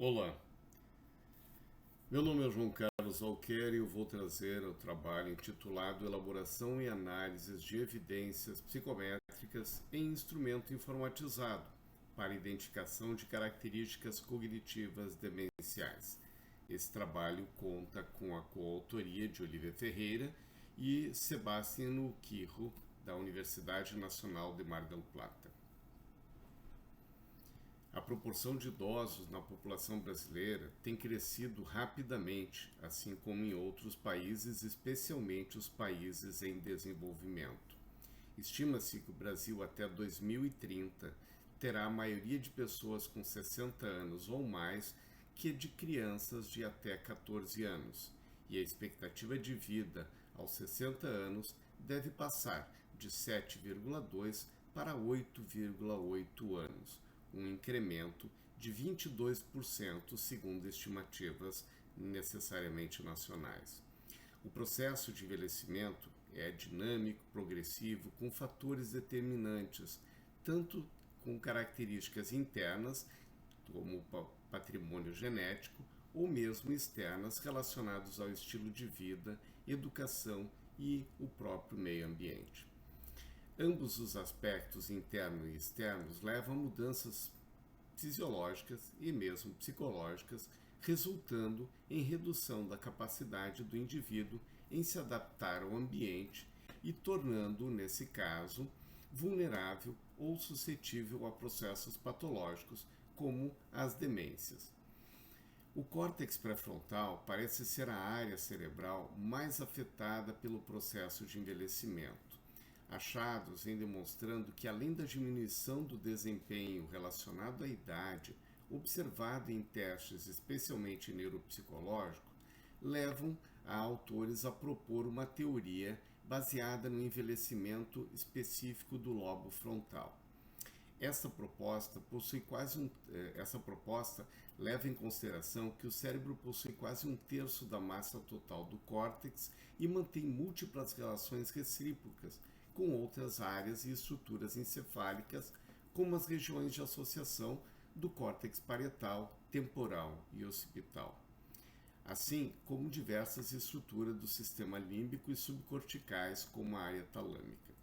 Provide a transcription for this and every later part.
Olá, meu nome é João Carlos Alquer e eu vou trazer o trabalho intitulado Elaboração e Análises de Evidências Psicométricas em Instrumento Informatizado para Identificação de Características Cognitivas Demenciais. Esse trabalho conta com a coautoria de Olivia Ferreira e Sebastião Quirro, da Universidade Nacional de Mar del Plata. A proporção de idosos na população brasileira tem crescido rapidamente, assim como em outros países, especialmente os países em desenvolvimento. Estima-se que o Brasil até 2030 terá a maioria de pessoas com 60 anos ou mais que de crianças de até 14 anos, e a expectativa de vida aos 60 anos deve passar de 7,2 para 8,8 anos, um incremento de 22% segundo estimativas necessariamente nacionais. O processo de envelhecimento é dinâmico, progressivo, com fatores determinantes, tanto com características internas, como o patrimônio genético, ou mesmo externas relacionadas ao estilo de vida, educação e o próprio meio ambiente. Ambos os aspectos internos e externos levam a mudanças fisiológicas e mesmo psicológicas, resultando em redução da capacidade do indivíduo em se adaptar ao ambiente e tornando-o, nesse caso, vulnerável ou suscetível a processos patológicos, como as demências. O córtex pré-frontal parece ser a área cerebral mais afetada pelo processo de envelhecimento. Achados vêm demonstrando que, além da diminuição do desempenho relacionado à idade, observado em testes especialmente neuropsicológicos, levam a autores a propor uma teoria baseada no envelhecimento específico do lobo frontal. Essa proposta leva em consideração que o cérebro possui quase um terço da massa total do córtex e mantém múltiplas relações recíprocas com outras áreas e estruturas encefálicas, como as regiões de associação do córtex parietal, temporal e occipital, assim como diversas estruturas do sistema límbico e subcorticais, como a área talâmica.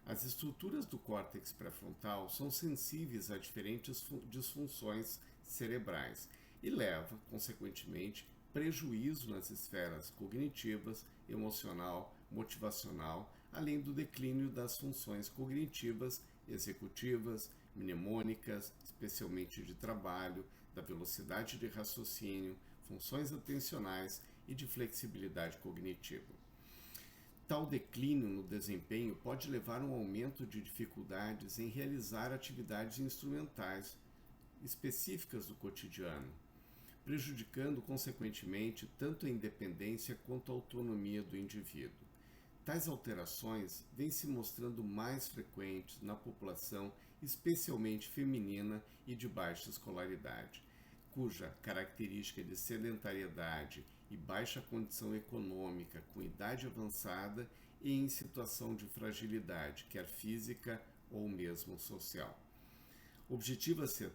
As estruturas do córtex pré-frontal são sensíveis a diferentes disfunções cerebrais e levam, consequentemente, prejuízo nas esferas cognitivas, emocional, motivacional, além do declínio das funções cognitivas, executivas, mnemônicas, especialmente de trabalho, da velocidade de raciocínio, funções atencionais e de flexibilidade cognitiva. Tal declínio no desempenho pode levar a um aumento de dificuldades em realizar atividades instrumentais específicas do cotidiano, prejudicando consequentemente tanto a independência quanto a autonomia do indivíduo. Tais alterações vêm se mostrando mais frequentes na população, especialmente feminina e de baixa escolaridade, cuja característica de sedentariedade e baixa condição econômica, com idade avançada e em situação de fragilidade, quer física ou mesmo social. Objetiva-se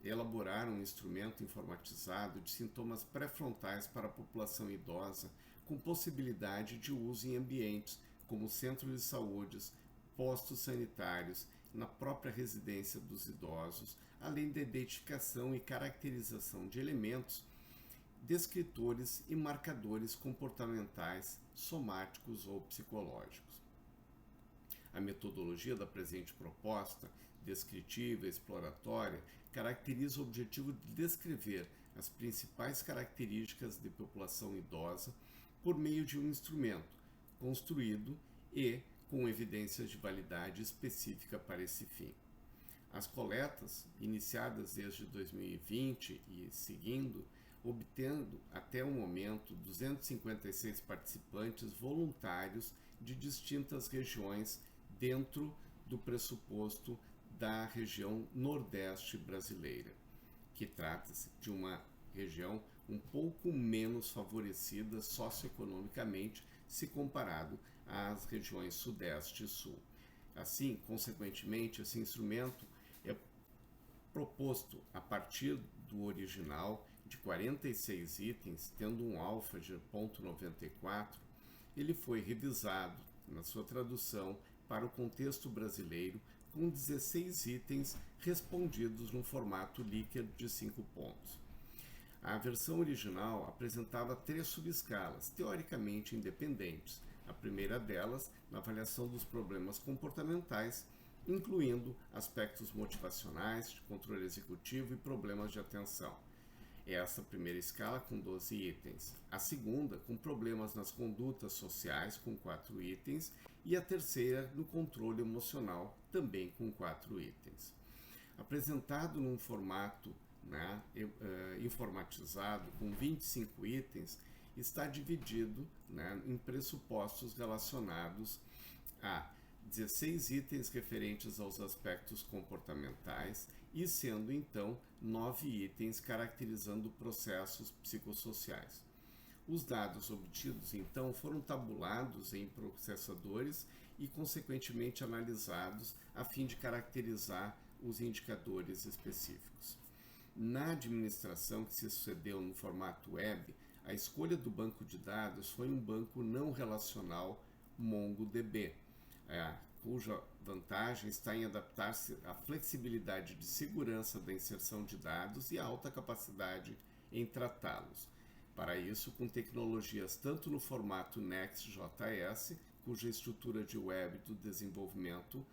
elaborar um instrumento informatizado de sintomas pré-frontais para a população idosa, com possibilidade de uso em ambientes como centros de saúde, postos sanitários, na própria residência dos idosos, além da identificação e caracterização de elementos descritores e marcadores comportamentais, somáticos ou psicológicos. A metodologia da presente proposta, descritiva e exploratória, caracteriza o objetivo de descrever as principais características de população idosa por meio de um instrumento construído e com evidências de validade específica para esse fim. As coletas, iniciadas desde 2020 e seguindo, obtendo até o momento 256 participantes voluntários de distintas regiões dentro do pressuposto da região Nordeste brasileira, que trata-se de uma região um pouco menos favorecida socioeconomicamente se comparado às regiões Sudeste e Sul. Assim, consequentemente, esse instrumento é Composto a partir do original de 46 itens, tendo um alfa de 0,94, ele foi revisado na sua tradução para o contexto brasileiro com 16 itens respondidos no formato Likert de 5 pontos. A versão original apresentava 3 subescalas, teoricamente independentes. A primeira delas, na avaliação dos problemas comportamentais, incluindo aspectos motivacionais, de controle executivo e problemas de atenção. Essa primeira escala com 12 itens. A segunda, com problemas nas condutas sociais, com 4 itens. E a terceira, no controle emocional, também com 4 itens. Apresentado num formato informatizado, com 25 itens, está dividido em pressupostos relacionados a 16 itens referentes aos aspectos comportamentais e sendo então 9 itens caracterizando processos psicossociais. Os dados obtidos então foram tabulados em processadores e consequentemente analisados a fim de caracterizar os indicadores específicos. Na administração que se sucedeu no formato web, a escolha do banco de dados foi um banco não relacional MongoDB, cuja vantagem está em adaptar-se à flexibilidade de segurança da inserção de dados e à alta capacidade em tratá-los. Para isso, com tecnologias tanto no formato Next.js, cuja estrutura de web do desenvolvimento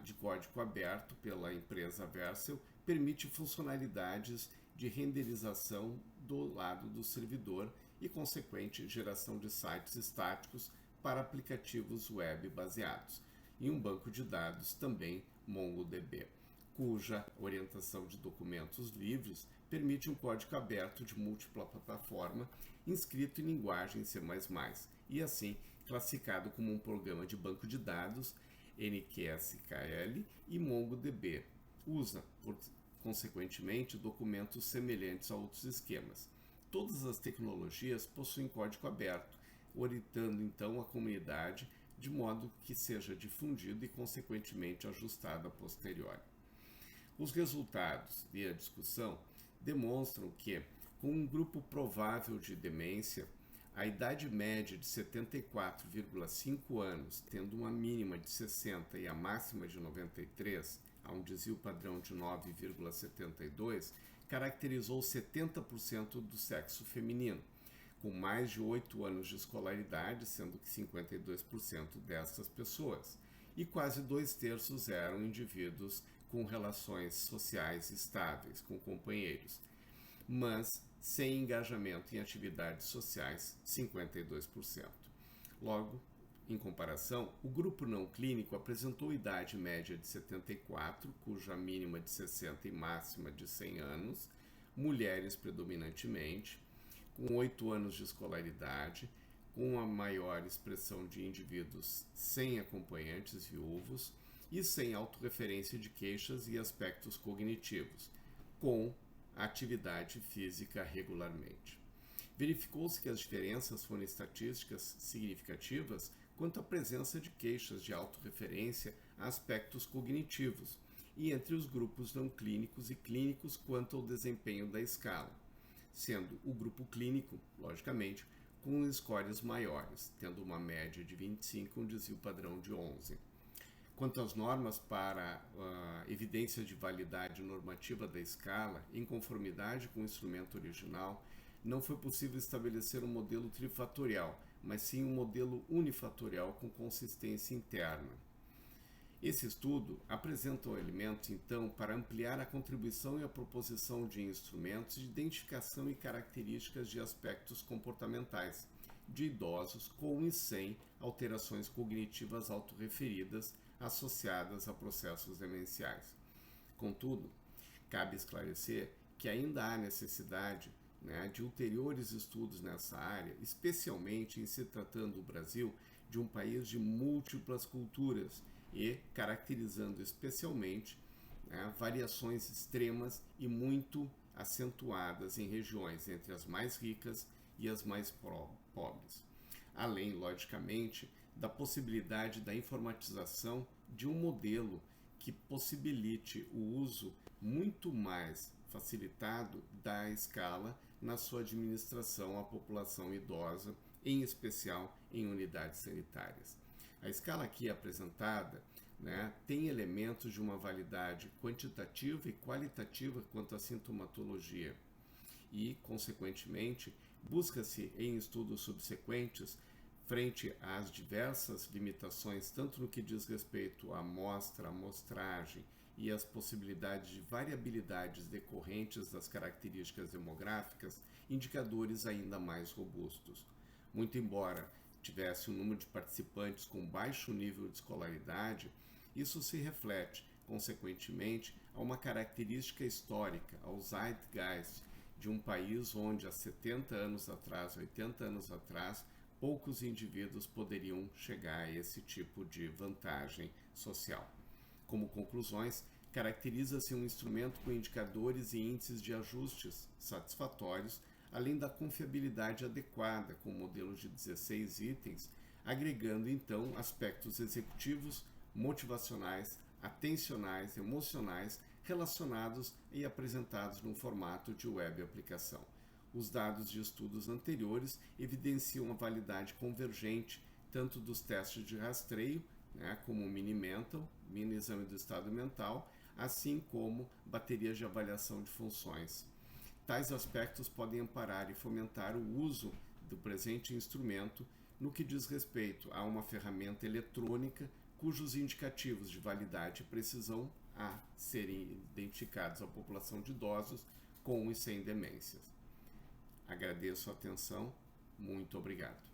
de código aberto pela empresa Vercel permite funcionalidades de renderização do lado do servidor e consequente geração de sites estáticos para aplicativos web baseados, e um banco de dados também MongoDB, cuja orientação de documentos livres permite um código aberto de múltipla plataforma inscrito em linguagem C++ e assim classificado como um programa de banco de dados NQSQL, e MongoDB usa, consequentemente, documentos semelhantes a outros esquemas. Todas as tecnologias possuem código aberto, orientando então a comunidade de modo que seja difundido e consequentemente ajustado a posteriori. Os resultados e a discussão demonstram que, com um grupo provável de demência, a idade média de 74,5 anos, tendo uma mínima de 60 e a máxima de 93, a um desvio padrão de 9,72, caracterizou 70% do sexo feminino, com mais de 8 anos de escolaridade, sendo que 52% dessas pessoas, e quase 2/3 eram indivíduos com relações sociais estáveis, com companheiros, mas sem engajamento em atividades sociais, 52%. Logo, em comparação, o grupo não clínico apresentou idade média de 74, cuja mínima de 60 e máxima de 100 anos, mulheres predominantemente, com 8 anos de escolaridade, com a maior expressão de indivíduos sem acompanhantes viúvos e sem autorreferência de queixas e aspectos cognitivos, com atividade física regularmente. Verificou-se que as diferenças foram estatísticas significativas quanto à presença de queixas de autorreferência a aspectos cognitivos e entre os grupos não clínicos e clínicos quanto ao desempenho da escala, sendo o grupo clínico, logicamente, com scores maiores, tendo uma média de 25 e um desvio padrão de 11. Quanto às normas para a evidência de validade normativa da escala, em conformidade com o instrumento original, não foi possível estabelecer um modelo trifatorial, mas sim um modelo unifatorial com consistência interna. Esse estudo apresenta elementos, então, para ampliar a contribuição e a proposição de instrumentos de identificação e características de aspectos comportamentais de idosos com e sem alterações cognitivas autorreferidas associadas a processos demenciais. Contudo, cabe esclarecer que ainda há necessidade de ulteriores estudos nessa área, especialmente em se tratando do Brasil de um país de múltiplas culturas e caracterizando especialmente variações extremas e muito acentuadas em regiões entre as mais ricas e as mais pobres. Além, logicamente, da possibilidade da informatização de um modelo que possibilite o uso muito mais facilitado da escala na sua administração à população idosa, em especial em unidades sanitárias. A escala aqui apresentada, tem elementos de uma validade quantitativa e qualitativa quanto à sintomatologia e, consequentemente, busca-se em estudos subsequentes, frente às diversas limitações, tanto no que diz respeito à amostra, amostragem e às possibilidades de variabilidades decorrentes das características demográficas, indicadores ainda mais robustos. Muito embora tivesse um número de participantes com baixo nível de escolaridade, isso se reflete, consequentemente, a uma característica histórica, ao zeitgeist de um país onde há 70 anos atrás, 80 anos atrás, poucos indivíduos poderiam chegar a esse tipo de vantagem social. Como conclusões, caracteriza-se um instrumento com indicadores e índices de ajustes satisfatórios, além da confiabilidade adequada, com modelos de 16 itens, agregando então aspectos executivos, motivacionais, atencionais, emocionais, relacionados e apresentados no formato de web aplicação. Os dados de estudos anteriores evidenciam a validade convergente tanto dos testes de rastreio, como o Mini-Mental, Mini Exame do Estado Mental, assim como baterias de avaliação de funções. Tais aspectos podem amparar e fomentar o uso do presente instrumento no que diz respeito a uma ferramenta eletrônica cujos indicativos de validade e precisão a serem identificados à população de idosos com e sem demências. Agradeço a atenção, muito obrigado.